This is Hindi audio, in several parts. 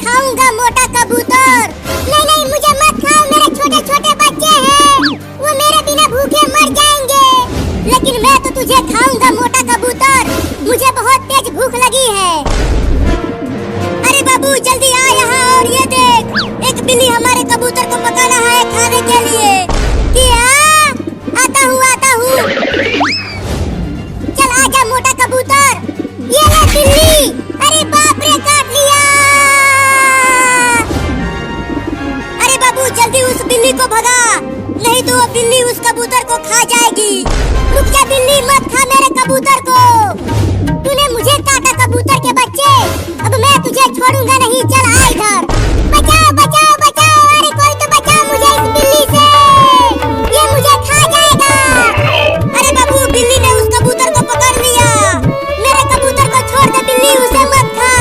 खाऊंगा मोटा कबूतर। नहीं नहीं मुझे मत खाओ, मेरे छोटे छोटे बच्चे हैं, वो मेरे बिना भूखे मर जाएंगे। लेकिन मैं तो तुझे खाऊंगा मोटा कबूतर, मुझे बहुत तेज भूख लगी है। अरे बाबू जल्दी आ यहाँ और ये देख, एक बिल्ली हमारे कबूतर को पकाना है खाने के लिए। क्या? आता हूँ। चल आजा मोटा कबूतर, ये ले बिल्ली। अरे बाप रे काट लिया। अरे बाबू जल्दी उस बिल्ली को भगा, नहीं तो वो बिल्ली उस कबूतर को खा जाएगी। रुक जा बिल्ली, मत खा मेरे कबूतर को। तूने मुझे काटा कबूतर के बच्चे, अब मैं तुझे छोड़ूंगा नहीं। चल आ इधर, बचाओ बचाओ बचाओ, अरे कोई तो बचाओ मुझे इस बिल्ली से, ये मुझे खा जाएगा। अरे बाबू बिल्ली ने उस कबूतर को पकड़ लिया। मेरे कबूतर को छोड़ दे बिल्ली, उसे मत खा,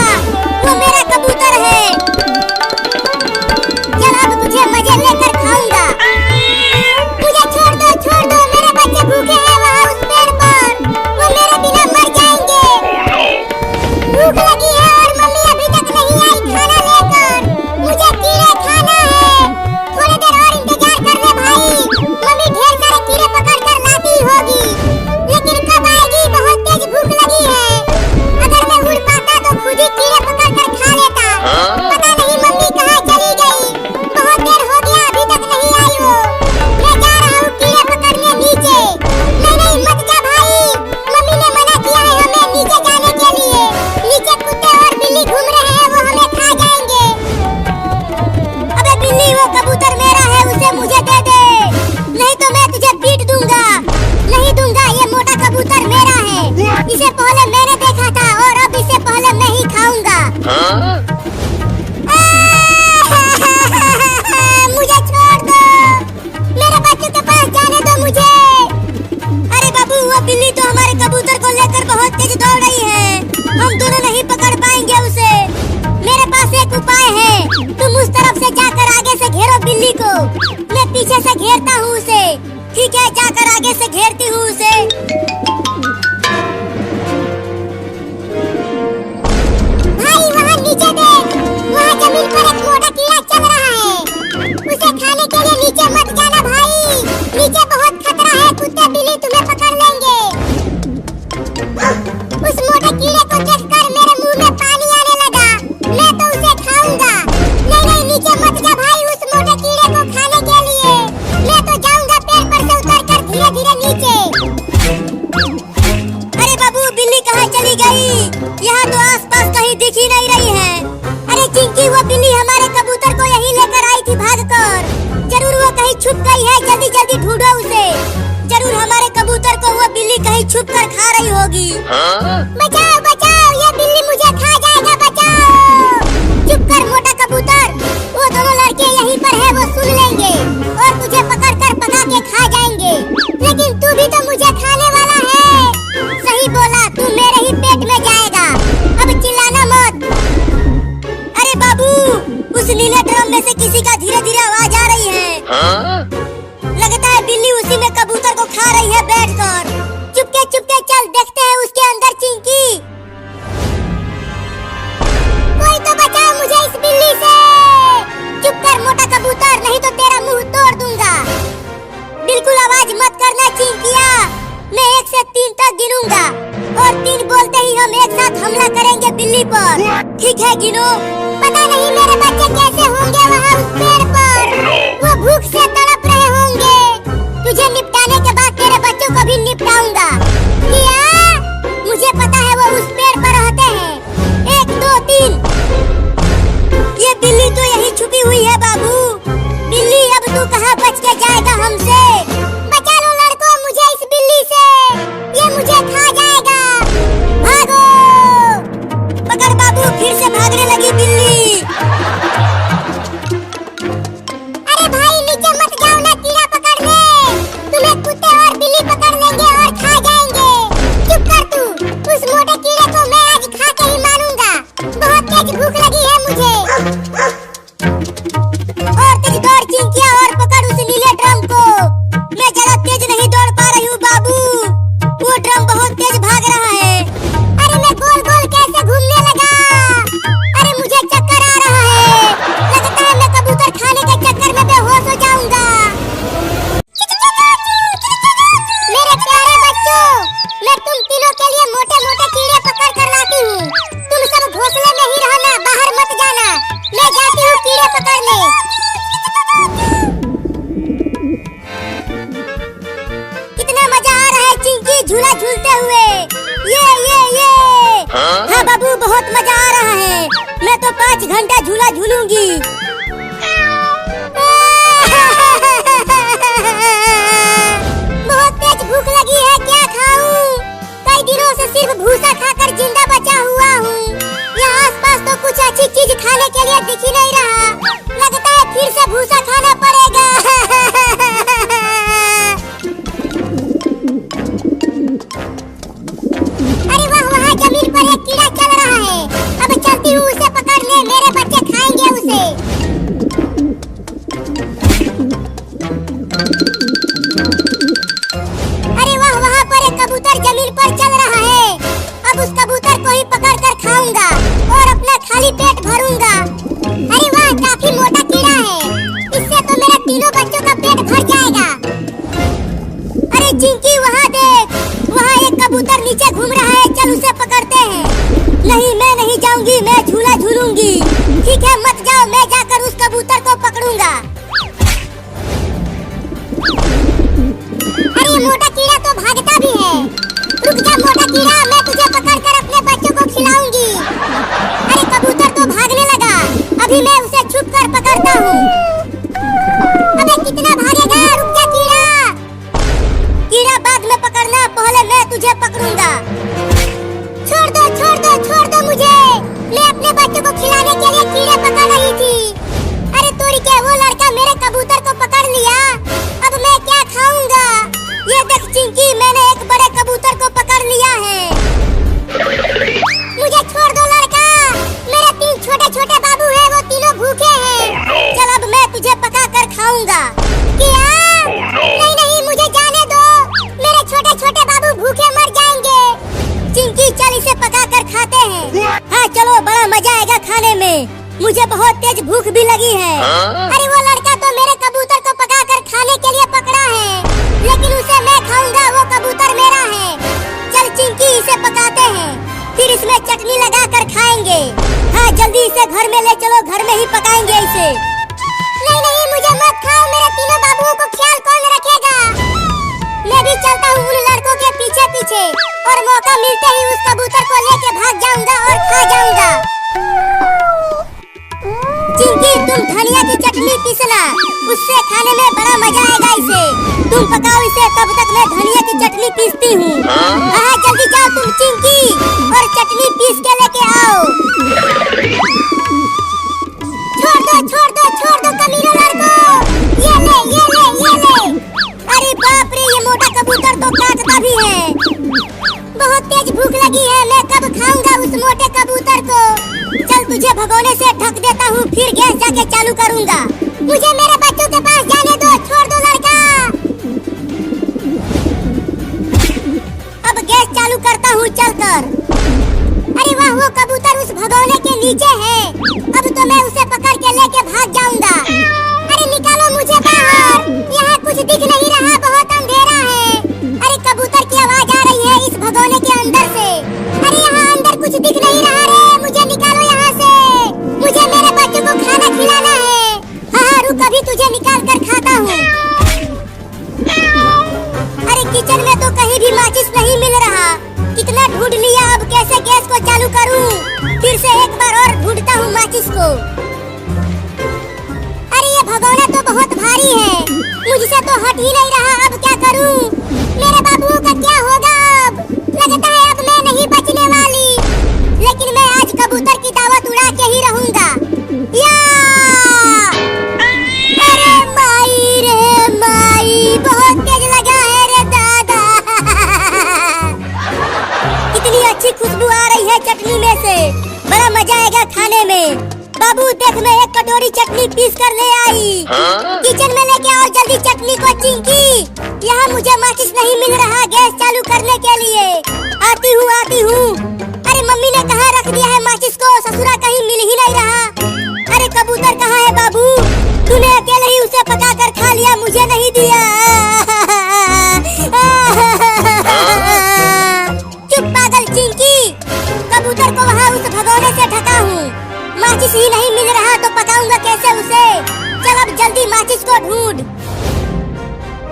वो मेरा कबूतर है। चल अब तुझे मजे लेकर खाऊंगा। मुझे छोड़ दो, मेरे बच्चे भूखे हैं वहाँ उस पेड़ पर, वो मेरे बिना मर जाएंगे। भूख लगी है और मम्मी अभी तक नहीं आई खाना लेकर, मुझे कीड़े खाना है। थोड़ी देर और इंतजार कर ले भाई, मम्मी ढेर सारे कीड़े पकड़ कर लाती होगी, लेकिन कब आएगी? बहुत तेज भूख लगी है। अगर मैं उड़ पाता तो खुद ही कीड़े पकड़ कर खा लेता। पता नहीं मम्मी कहाँ चली गई, बहुत देर हो गया अभी तक नहीं आई वो। मैं जा रहा हूँ कीड़े पकड़ने नीचे। नहीं मत जा भाई, मम्मी ने मना किया है हमें नीचे जाने के लिए। नीचे कुत्ते और बिल्ली घूम रहे हैं, वो हमें खा जाएंगे। अबे बिल्ली वो कबूतर मेरा है, उसे मुझे दे दे, नहीं तो मैं तुझे पीट दूंगा। नहीं दूंगा, ये मोटा कबूतर मेरा है, इसे पहले मैंने देखा था और अब इसे पहले मैं ही खाऊंगा। मुझे छोड़ दो, मेरे बच्चों के पास जाने दो मुझे। अरे बाबू वो बिल्ली तो हमारे कबूतर को लेकर बहुत तेज दौड़ रही है, हम दोनों नहीं पकड़ पाएंगे उसे। मेरे पास एक उपाय है, तुम उस तरफ से जाकर आगे से घेरो बिल्ली को, मैं पीछे से घेरता हूँ उसे। ठीक है, जाकर आगे से घेरती हूँ उसे। भाई वहाँ नीचे देख, वहाँ जमीन पर एक मोटा कीड़ा चल रहा है, उसे खाने के लिए नीचे मत जाना भाई, नीचे बहुत खतरा है, कुत्ते बिल्ली तुम्हें पकड़ लेंगे। उस मोटे कीड़े को देखकर मेरे मुंह में पानी आने लगा, मैं तो उसे खाऊंगा। नहीं नीचे मत जा भाई उस मोटे कीड़े को खाने के लिए, मैं तो जाऊंगा पेड़ पर से उतरकर धीरे धीरे नीचे। अरे बाबू बिल्ली कहाँ चली गई? यहाँ तो आसपास कहीं दिख ही नहीं रही है। अरे चिंकी वो बिल्ली हमारे कबूतर को यहीं लेकर आई थी भागकर, जरूर वो कहीं छुप गई है, जल्दी जल्दी ढूंढो उसे, जरूर हमारे कबूतर को वो बिल्ली कहीं छुप कर खा रही होगी। बचाओ बचाओ, ये बिल्ली मुझे खा जाएगा, बचाओ। चुप कर मोटा कबूतर, वो दोनों लड़के यहीं पर है, वो सुन लेंगे और तुझे पकड़ कर पका के खा जाएंगे। लेकिन तू भी तो मुझे खाने वाला है। सही बोला, तू मेरे ही पेट में जाएगा, अब चिल्लाना मत। अरे बाबू उस नीले ड्रम में से किसी का धीरे धीरे आवाज आ रही है। लगता है बिल्ली उसी में कबूतर को खा रही है बैठकर। चुपके चल देखते हैं उसके अंदर चिंकी। कोई तो बचाओ मुझे इस बिल्ली से। चुप कर मोटा कबूतर, नहीं तो तेरा मुंह तोड़ दूंगा। बिल्कुल आवाज मत करना चिंकिया, मैं 1 से 3 तक गिनूंगा और 3 बोलते ही हम एक साथ हमला करेंगे बिल्ली पर। ठीक है गिनो। पता नहीं मेरे बच्चे कैसे होंगे वहाँ उस पेड़ पर, वो भूख से तड़प रहे होंगे। तुझे निपटाने के बाद तेरे बच्चों को भी निपटाऊंगा। क्या? मुझे पता है वो उस पेड़ पर रहते हैं। 1 2 3। ये बिल्ली तो यहीं छुपी हुई है बाबू। बिल्ली अब तू कहाँ बच के जाएगा हमसे? बचा लो लड़कों मुझे इस बिल्ली से, ये मुझे खा जाएगा। भागो। पकड़ बाबू, फिर से भागने लगी बिल्ली। बहुत मजा आ रहा है। मैं तो 5 घंटा झूला झूलूंगी। बहुत तेज भूख लगी है, क्या खाऊं? कई दिनों से सिर्फ भूसा खाकर जिंदा बचा हुआ हूँ। यहाँ आसपास तो कुछ अच्छी चीज खाने के लिए दिख ही नहीं रहा। लगता है फिर से भूसा खाना पड़ेगा। अरे वाह, वहाँ जमीन पर एक कीड़ा चल रहा है। अब चलती हूँ उसे पकड़ने, मेरे बच्चे खाएंगे उसे। अरे वाह, वहाँ पर एक कबूतर जमीन पर चल रहा है। अब उस कबूतर को ही पकड़कर खाऊंगा और अपना खाली पेट भरूंगा। अरे वाह, काफी मोटा कीड़ा है। इससे तो मेरा तीनों बच्चों का पेट भर जाएगा। अरे चिंकी, वहाँ देख, वहाँ एक कबूतर नीचे घूम रहा है। चल उसे पकड़ते हैं। नहीं, मैं नहीं जाऊंगी, मैं झूला झूलूंगी। ठीक है, मत जाओ, मैं जाकर उस कबूतर को पकड़ूंगा। अरे मोटा कीड़ा तो भागता भी है। रुक जा मोटा कीड़ा, मैं तुझे पकड़कर अपने बच्चों को खिलाऊंगी। अरे कबूतर तो भागने लगा, अभी मैं उसे छुप कर पकड़ता हूँ। अबे कितना भागेगा, रुक जा कीड़ा। कीड़ा बाद में पकड़ना, पहले मैं तुझे पकड़ूंगा। छोड़ दो, छोड़ दो, छोड़ दो मुझे। मैं अपने बच्चों को खिलाने के लिए कीड़े पकड़ रही थी। अरे तोड़ी के वो लड़का मेरे कबूतर को पकड़ लिया। अब मैं क्या खाऊंगा? ये देख चिंकी, मैंने एक बड़े कबूतर को पकड़ लिया है। मुझे छोड़ दो लड़का, मेरे 3 छोटे छोटे बाबू हैं, वो तीनों भूखे हैं। चल अब मैं तुझे पका कर खाऊंगा। क्या? नहीं नहीं, मुझे जाने दो, मेरे छोटे छोटे बाबू भूखे मर जाएंगे। चिंकी चल इसे पका कर खाते हैं। हाँ चलो, बड़ा मजा आएगा खाने में। मुझे बहुत तेज भूख भी लगी है। अरे वो लड़का तो मेरे कबूतर को पका कर खाने के लिए पकड़ा है, लेकिन उसे मैं खाऊंगा, वो कबूतर मेरा है। चल चिंकी, इसे पकाते हैं, फिर इसमें चटनी लगा कर खाएंगे। हाँ जल्दी इसे घर में ले चलो, घर में ही पकाएंगे इसे। नहीं नहीं, मुझे मत खाओ, मेरे तीनों बाबुओं को ख्याल कौन रखेगा? मैं भी चलता हूँ उन लड़कों के पीछे पीछे, और मौका मिलते ही उस कबूतर को लेके भाग जाऊंगा और खा जाऊंगा। चिंकी, तुम धनिया की चटनी पीसना, उससे खाने में बड़ा मजा आएगा इसे। तुम पकाओ इसे, तब तक मैं धनिया की चटनी पीसती हूँ। हाँ जल्दी जाओ तुम चिंकी, और चटनी पीस के लेके आओ। छोड़ दो, छोड़ दो, छोड़ दो कमीनों लड़कों। ये ले, ये ले, ये ले। अरे बाप रे, ये मोटा कबूतर तो काटता भी है। बहुत तेज भूख लगी है, मैं कब खाऊंगा उस मोटे कबूतर को? चल तुझे भगोने से ढक देता हूँ, फिर गैस जाके चालू करूँगा। मुझे मेरे बच्चों के पास जाने दो, छोड़ दो लड़का। अब गैस चालू करता हूँ चलकर। अरे वाह, वो कबूतर उस भगोने के नीचे है। अब तो मैं उसे पकड़ के लेके भाग जाऊंगा। अरे निकालो मुझे बाहर, यहाँ कुछ दिख नहीं रहा, बहुत अंधेरा है। अरे कबूतर की आवाज आ रही है इस भगोने के अंदर से। अरे यहाँ अंदर कुछ दिख नहीं रहा रे, मुझे निकालो यहाँ से। मुझे मेरे बच्चों को खाना खिलाना है। हाँ रुक, अभी तुझे निकाल कर खाता हूँ। अरे किचन में तो कहीं भी माचिस नहीं मिल रहा, कितना ढूंढ लिया, अब कैसे गैस को चालू करूँ? फिर से एक बार और ढूंढता हूँ माचिस को। अरे ये भगोना तो बहुत भारी है, मुझसे तो हट ही नहीं रहा, अब क्या करूँ? मेरे बाबुओं का क्या होगा अब? लगता है अब मैं नहीं बचने वाली, लेकिन मैं आज कबूतर की दावत उड़ा के ही रहूंगा। या! अरे माई रे माई, बहुत तेज लगा है रे दादा। कितनी अच्छी खुशबू आ रही है चटनी में से, बड़ा मजा आएगा खाने में। बाबू देख, मैं एक कटोरी चटनी पीस कर ले आई। किचन में लेके आओ जल्दी चटनी को चिंकी। यहाँ मुझे माचिस नहीं मिल रहा गैस चालू करने के लिए। आती हूँ, आती हूँ। अरे मम्मी ने कहाँ रख दिया है माचिस को, ससुरा कहीं मिल ही नहीं रहा। अरे कबूतर कहाँ है बाबू? तूने अकेले ही उसे पका कर खा लिया, मुझे नहीं दिया। चुप पागल चिंकी, कबूतर को वहाँ उस भगोने से ढका हूँ, माचिस ही नहीं मिल रहा तो पकाऊंगा कैसे उसे? चल अब जल्दी माचिस को ढूंढ।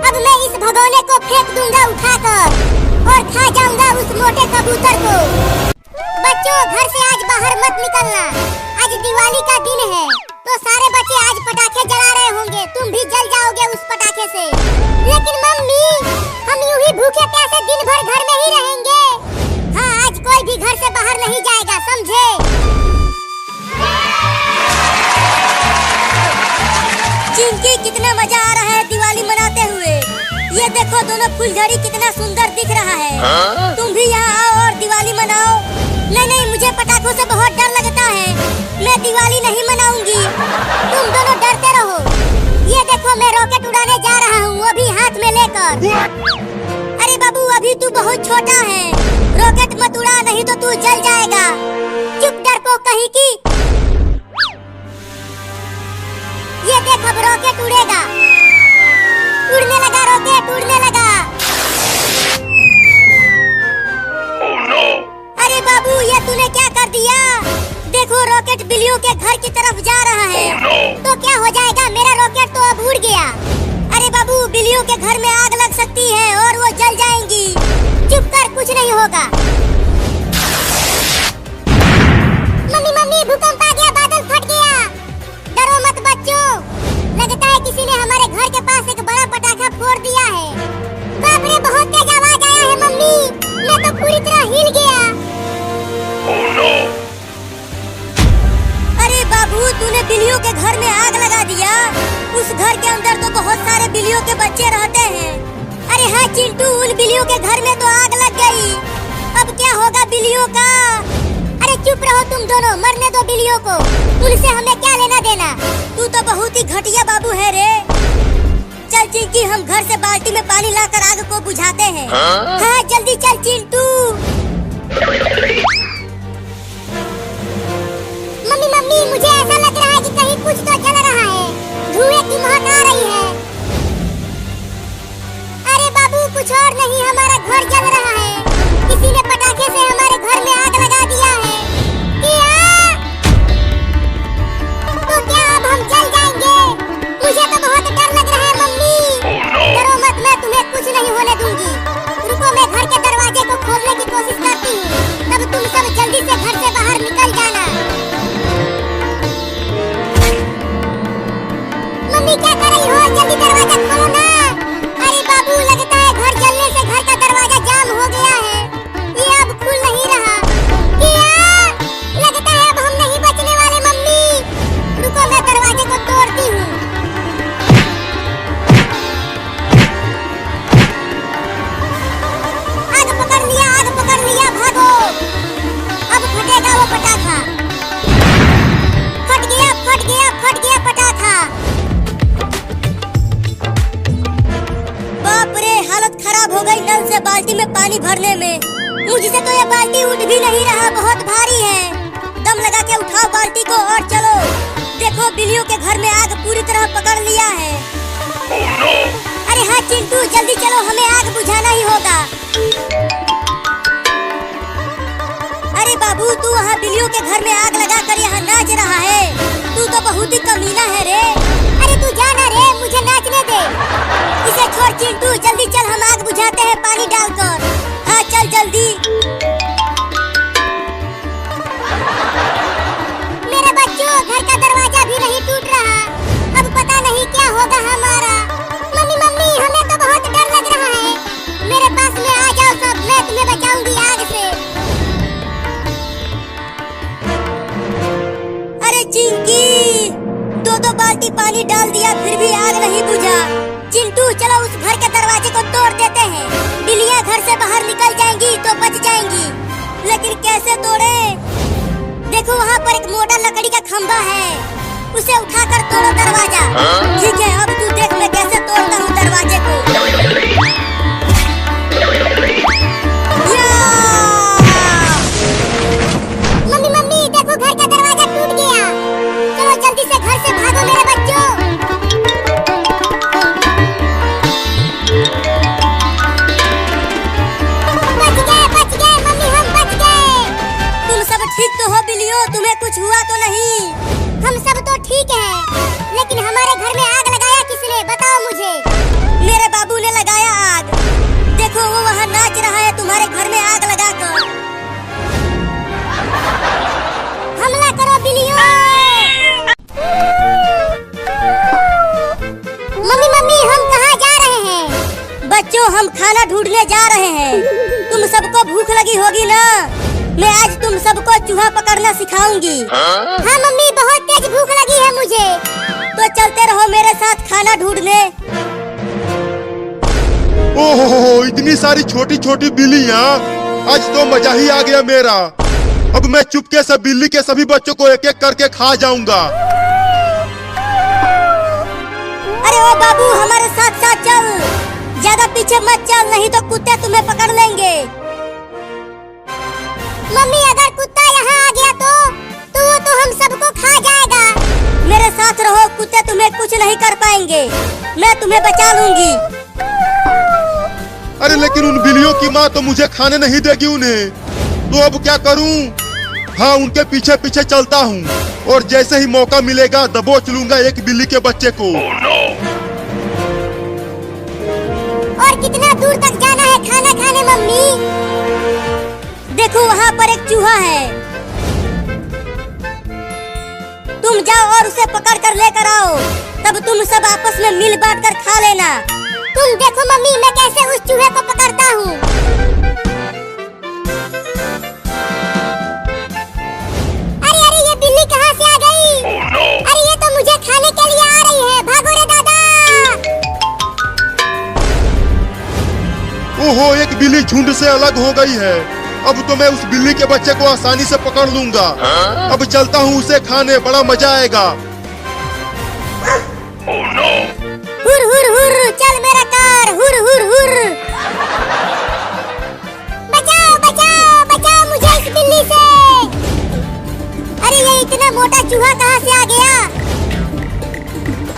अब मैं इस भगोने को फेंक दूंगा उठाकर और खा जाऊंगा उस मोटे कबूतर को। बच्चों घर से आज बाहर मत निकलना। आज दिवाली का दिन है तो सारे बच्चे आज पटाखे जला रहे होंगे, तुम भी जल जाओगे उस पटाखे से। लेकिन मम्मी हम यूं ही भूखे प्यासे दिन भर घर में ही रहेंगे। हाँ आज कोई भी घर से बाहर नहीं जाएगा, समझे? चिंकी कितना मजा आ रहा है दिवाली मनाते हुए। ये देखो दोनों फुलझड़ी कितना सुंदर दिख रहा है। तुम भी यहाँ आओ और दिवाली मनाओ। नहीं नहीं मुझे पटाखों से बहुत डर लगता है, मैं दिवाली नहीं मनाऊंगी। तुम दोनों डरते रहो। ये देखो मैं रॉकेट उड़ाने जा रहा हूँ, वो भी हाथ में लेकर। अरे बाबू अभी तू बहुत छोटा है, रॉकेट मत उड़ा नहीं तो तू जल जाएगा। चुप डरपोक कहीं की। ये देख अब रॉकेट उड़ेगा, उड़ने लगा रॉकेट, उड़ने लगा। Oh no! अरे बाबू ये तूने क्या कर दिया? देखो रॉकेट बिल्लियों के घर की तरफ जा रहा है। Oh no! तो क्या हो जाएगा, मेरा रॉकेट तो अब उड़ गया। अरे बाबू बिल्लियों के घर में आग लग सकती है और वो जल जाएंगी। चुप कर, कुछ नहीं होगा। मम्मी मम्मी भूकंप आ गया, बादल फट गया। डरो मत बच्चों, लगता है किसी ने हमारे घर के पास एक बड़ा पटाखा फोड़ दिया है। बाप रे बहुत तेज आवाज आया है मम्मी, मैं तो पूरी तरह हिल गया। Oh no! अरे बाबू तूने बिल्लियों के घर में आग लगा दिया। उस घर के अंदर तो बहुत सारे बिल्लियों के बच्चे रहते हैं। अरे हाँ चिंटू, उन बिल्लियों के घर में तो आग लग गई। अब क्या होगा बिल्लियों का? अरे चुप रहो तुम दोनों, मरने दो बिल्लियों को, उनसे हमें क्या लेना देना। तू तो बहुत ही घटिया बाबू है रे। चल चिंकी हम घर से बाल्टी में पानी लाकर आग को बुझाते हैं। हाँ जल्दी चल चिंटू। मम्मी मम्मी मुझे ऐसा लग रहा है कि कहीं कुछ तो जल रहा है, धुएं की महक आ रही है। अरे बाबू कुछ और नहीं, हमारा घर जल रहा है। किसी ने पटाखे से हमारे घर में आग लगा दिया है। तो क्या अब हम जल जाएंगे? मुझे तो बहुत डर लग रहा है मम्मी। डरो मत, मैं तुम्हें कुछ नहीं होने दूंगी। रुको मैं घर के दरवाजे को खोलने की कोशिश करती हूँ, तब तुम सब जल्दी से घर से बाहर निकल जाना। मम्मी क्या कर रही हो, जल्दी दरवाजा खोलो ना। अरे बाबू लगता है घर जलने से घर का दरवाजा जाम हो गया है, ये अब खुल नहीं रहा। लगता है अब हम नहीं बचने वाले मम्मी। रुको मैं दरवाजे को तोड़ती हूँ। आग पकड़ लिया, आग पकड़ लिया, भागो। अब फटेगा वो पटाखा। फट गया फट गया फट गया पटाखा। बाप रे हालत खराब हो गई नल से बाल्टी में पानी भरने में। मुझसे तो ये बाल्टी उठ भी नहीं रहा, बहुत भारी है। दम लगा के उठाओ बाल्टी को और चलो। देखो बिल्लियों के घर में आग पूरी तरह पकड़ लिया है। Oh no! अरे हाँ चिंटू जल्दी चलो, हमें आग बुझाना ही होगा। अरे बाबू तू वहाँ बिल्लियों के घर में आग लगा कर यहाँ नाच रहा है, तू तो बहुत ही कमीना है रे। अरे तू जाना रे, मुझे नाचने दे। इसे छोड़ चिंटू, जल्दी चल हम आग बुझाते हैं पानी डालकर। हाँ चल जल्दी। मेरे बच्चों घर का दरवाजा भी नहीं टूट रहा, अब पता नहीं क्या होगा हमारा। मम्मी मम्मी हमें तो बहुत डर लग रहा है, मेरे पास में आ जाओ सब, मैं तुम्हें बचाऊंगी आग से। अरे चिंकी दो बाल्टी पानी डाल दिया फिर भी आग नहीं बुझा। चिंटू चलो उस घर के दरवाजे को तोड़ देते हैं, बिल्लियाँ घर से बाहर निकल जाएंगी तो बच जाएंगी। लेकिन कैसे तोड़े? देखो वहाँ पर एक मोटा लकड़ी का खंभा है, उसे उठाकर तोड़ो दरवाजा। ठीक है अब तू देख मैं कैसे तोड़ता हूँ दरवाजे को। मम्मी मम्मी देखो घर का दरवाजा टूट गया, चलो जल्दी से घर से भागो मेरे बच्चों। बच गए मम्मी, हम बच गए। तुम सब ठीक तो हो बिल्लियों, तुम्हें कुछ हुआ तो नहीं? हम सब तो ठीक हैं, लेकिन हमारे घर में आग लगाया किसने बताओ मुझे। मेरे बाबू ने लगाया आग। देखो वो वहाँ नाच रहा है तुम्हारे घर में आग लगाकर। खाना ढूंढने जा रहे हैं। तुम सबको भूख लगी होगी ना? मैं आज तुम सबको चूहा पकड़ना सिखाऊंगी। हाँ मम्मी, बहुत तेज भूख लगी है मुझे। तो चलते रहो मेरे साथ खाना ढूंढने। ओहो, इतनी सारी छोटी छोटी बिल्लियाँ, आज तो मजा ही आ गया मेरा। अब मैं चुपके से बिल्ली के सभी बच्चों को एक एक करके खा जाऊंगा। अरे ओ बाबू, हमारे साथ साथ चल, ज्यादा पीछे मत चल, नहीं तो कुत्ते तुम्हें पकड़ लेंगे। मम्मी, अगर कुत्ता यहाँ आ गया तो वो तो हम सबको खा जाएगा। मेरे साथ रहो, कुत्ते तुम्हें कुछ नहीं कर पाएंगे, मैं तुम्हें बचा लूंगी। अरे लेकिन उन बिल्लियों की माँ तो मुझे खाने नहीं देगी उन्हें, तो अब क्या करूं? हाँ, उनके पीछे पीछे चलता हूँ और जैसे ही मौका मिलेगा दबोच लूंगा एक बिल्ली के बच्चे को। Oh no! और कितना दूर तक जाना है खाना खाने मम्मी? देखो वहाँ पर एक चूहा है, तुम जाओ और उसे पकड़ कर लेकर आओ, तब तुम सब आपस में मिल बांट कर खा लेना। तुम देखो मम्मी, मैं कैसे उस चूहे को पकड़ता हूँ। अरे अरे, ये बिल्ली कहाँ से आ गई? Oh no! अरे ये तो मुझे खाने के लिए आ रही है, भागो रे दादा। ओहो, एक बिल्ली झुंड से अलग हो गई है। अब तो मैं उस बिल्ली के बच्चे को आसानी से पकड़ लूंगा। अब चलता हूँ उसे खाने, बड़ा मजा आएगा। Oh no! हुर हुर हुर, चल मेरा कार, हुर हुर हुर। बचाओ बचाओ बचाओ मुझे इस बिल्ली से। अरे ये इतना मोटा चूहा कहाँ से आ गया?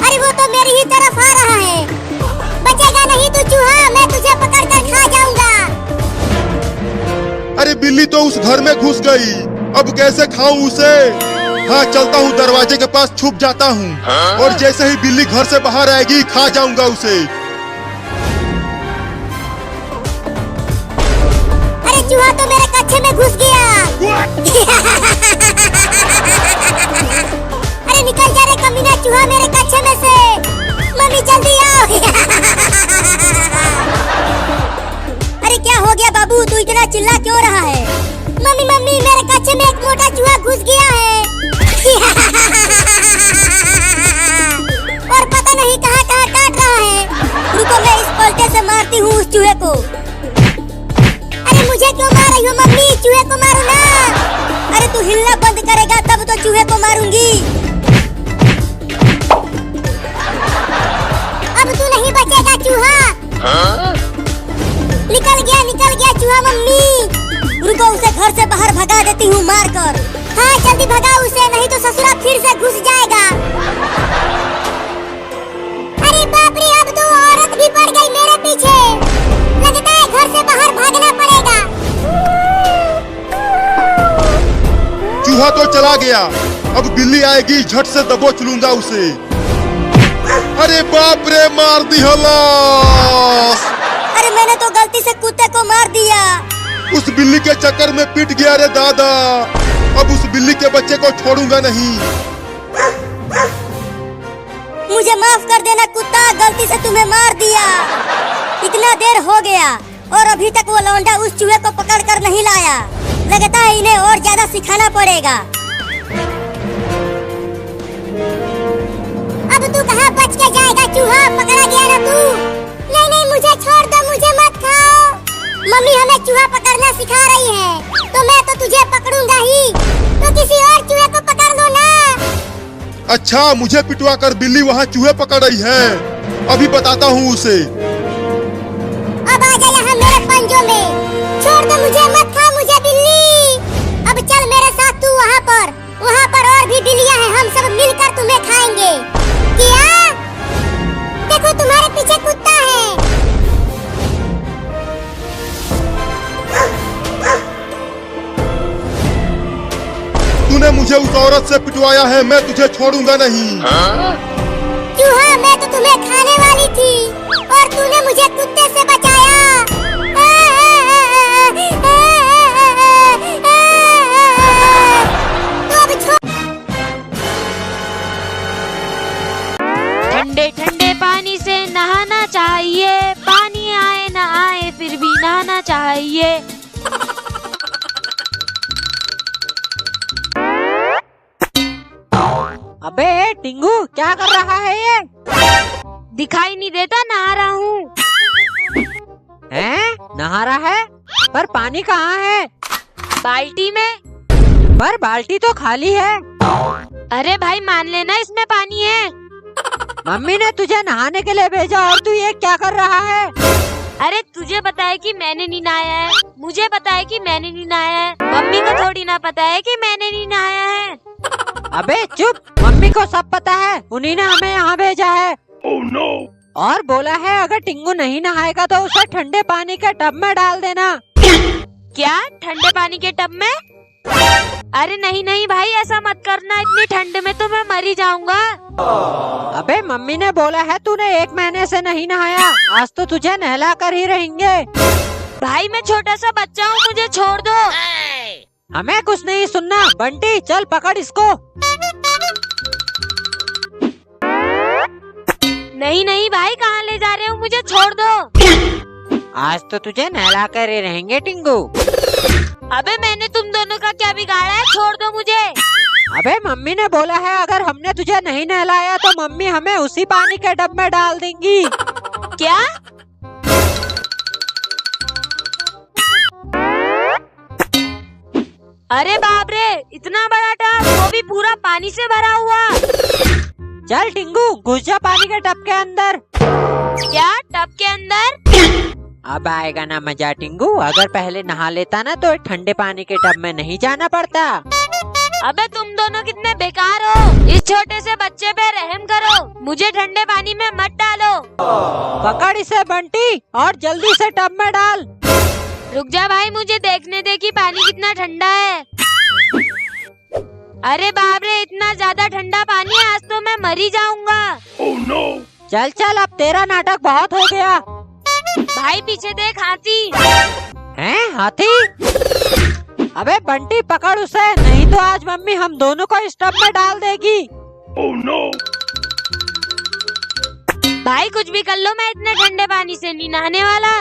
अरे वो तो मेरी ही तरफ आ रहा है। बचेगा नहीं तू चूहा, मैं तुझे पकड़ कर खा जाऊंगा। अरे बिल्ली तो उस घर में घुस गई, अब कैसे खाऊं उसे? हाँ, चलता हूँ दरवाजे के पास छुप जाता हूँ और जैसे ही बिल्ली घर से बाहर आएगी खा जाऊंगा उसे। अरे चूहा तो मेरे कच्चे में घुस गया। अरे निकल जा रे कमीना चूहा मेरे कच्चे में से। मम्मी जल्दी आओ। अरे क्या हो गया बाबू, तू इतना चिल्ला क्यों रहा है? मम्मी मम्मी, मेरे कच्चे में एक मोटा चूहा घुस गया है। और पता नहीं कहाँ कहाँ काट रहा है। रुको, मैं इस पलटे से मारती हूँ उस चूहे को। अरे मुझे क्यों मार रही हो मम्मी? चूहे को मारो ना। अरे तू हिलना बंद करेगा तब तो चूहे को मारूंगी। अब तू नहीं बचेगा चूहा। निकल गया चूहा मम्मी। रुको, उसे घर से बाहर भगा देती हूँ मार कर। हाँ जल्दी भगाओ उसे, नहीं तो ससुरा फिर से घुस जाएगा। अरे बाप रे, अब तो औरत भी पड़ गई मेरे पीछे। लगता है घर से बाहर भागना पड़ेगा। चूहा तो चला गया, अब बिल्ली आएगी, झट से दबोच लूंगा उसे। अरे बाप रे, मार दी हलास। अरे मैंने तो गलती से कुत्ते को मार दिया। उस बिल्ली के चक्कर में पिट गया रे दादा। अब उस बिल्ली के बच्चे को छोड़ूंगा नहीं। मुझे माफ कर देना कुत्ता, गलती से तुम्हें मार दिया। इतना देर हो गया और अभी तक वो लौंडा उस चूहे को पकड़ कर नहीं लाया। लगता है इन्हें और ज्यादा सिखाना पड़ेगा। अब तू कहाँ बच के जाएगा चूहा? पकड़ा गया ना तू। नहीं नहीं, मुझे छोड़ दो, मुझे मत खाओ। मम्मी हमें चूहा पकड़ना सिखा रही है, तो मैं तो तुझे पकड़ूंगा ही। तो किसी और चूहे को पकड़ लो ना। अच्छा, मुझे पिटवा कर बिल्ली वहाँ चूहे पकड़ रही है, अभी बताता हूँ उसे। अब आ जा यहाँ मेरे पंजों में। छोड़ दो मुझे, मत खा मुझे बिल्ली। अब चल मेरे साथ तू वहाँ पर और भी बिल्लियाँ हैं, हम सब मिलकर तुम्हें खाएंगे। क्या? देखो तुम्हारे पीछे कुत्ता है। तूने मुझे उस औरत से पिटवाया है, मैं तुझे छोड़ूंगा नहीं। चूहा, मैं तो तुम्हें खाने वाली थी और तूने मुझे कुत्ते से बचाया। तो अब ठंडे ठंडे पानी से नहाना चाहिए, पानी आए न आए अबे टिंगू क्या कर रहा है ये? दिखाई नहीं देता, नहा रहा हूँ। हैं? नहा रहा है? पर पानी कहाँ है? बाल्टी में। पर बाल्टी तो खाली है। अरे भाई मान लेना इसमें पानी है। मम्मी ने तुझे नहाने के लिए भेजा और तू ये क्या कर रहा है? अरे तुझे पता है कि मैंने नहीं नहाया है, मुझे पता है कि मैंने नहीं नहाया है, मम्मी को थोड़ी ना पता है कि मैंने नहीं नहाया है। अबे चुप, मम्मी को सब पता है, उन्हीं ने हमें यहाँ भेजा है। Oh no! और बोला है अगर टिंगू नहीं नहाएगा तो उसे ठंडे पानी के टब में डाल देना। क्या? ठंडे पानी के टब में? अरे नहीं नहीं भाई, ऐसा मत करना, इतनी ठंड में तो मैं मर ही जाऊंगा। अबे मम्मी ने बोला है तूने 1 महीने से नहीं नहाया, आज तो तुझे नहला कर ही रहेंगे। भाई मैं छोटा सा बच्चा हूँ, मुझे छोड़ दो। हमें कुछ नहीं सुनना। बंटी चल पकड़ इसको। नहीं नहीं भाई, कहाँ ले जा रहे हो, मुझे छोड़ दो। आज तो तुझे नहला कर ही रहेंगे टिंगू। अबे मैंने तुम दोनों का क्या बिगाड़ा है, छोड़ दो मुझे। अबे मम्मी ने बोला है अगर हमने तुझे नहीं नहलाया तो मम्मी हमें उसी पानी के डब में डाल देंगी। क्या? अरे बाप रे, इतना बड़ा टब, वो भी पूरा पानी से भरा हुआ। चल टिंगू घुस जा पानी के टब के अंदर। क्या? टब के अंदर? अब आएगा ना मजा टिंगू, अगर पहले नहा लेता ना तो ठंडे पानी के टब में नहीं जाना पड़ता। अबे तुम दोनों कितने बेकार हो, इस छोटे से बच्चे पे रहम करो, मुझे ठंडे पानी में मत डालो। पकड़ इसे बंटी और जल्दी से टब में डाल। रुक जा भाई, मुझे देखने दे कि पानी कितना ठंडा है। अरे बाप रे, इतना ज्यादा ठंडा पानी है, आज तो मैं मर ही जाऊंगा। Oh no! चल चल, अब तेरा नाटक बहुत हो गया। भाई पीछे देख, हाथी। हैं हाथी? अबे बंटी पकड़ उसे, नहीं तो आज मम्मी हम दोनों को इस टब में डाल देगी। Oh no! भाई कुछ भी कर लो, मैं इतने ठंडे पानी से नहीं नहाने वाला।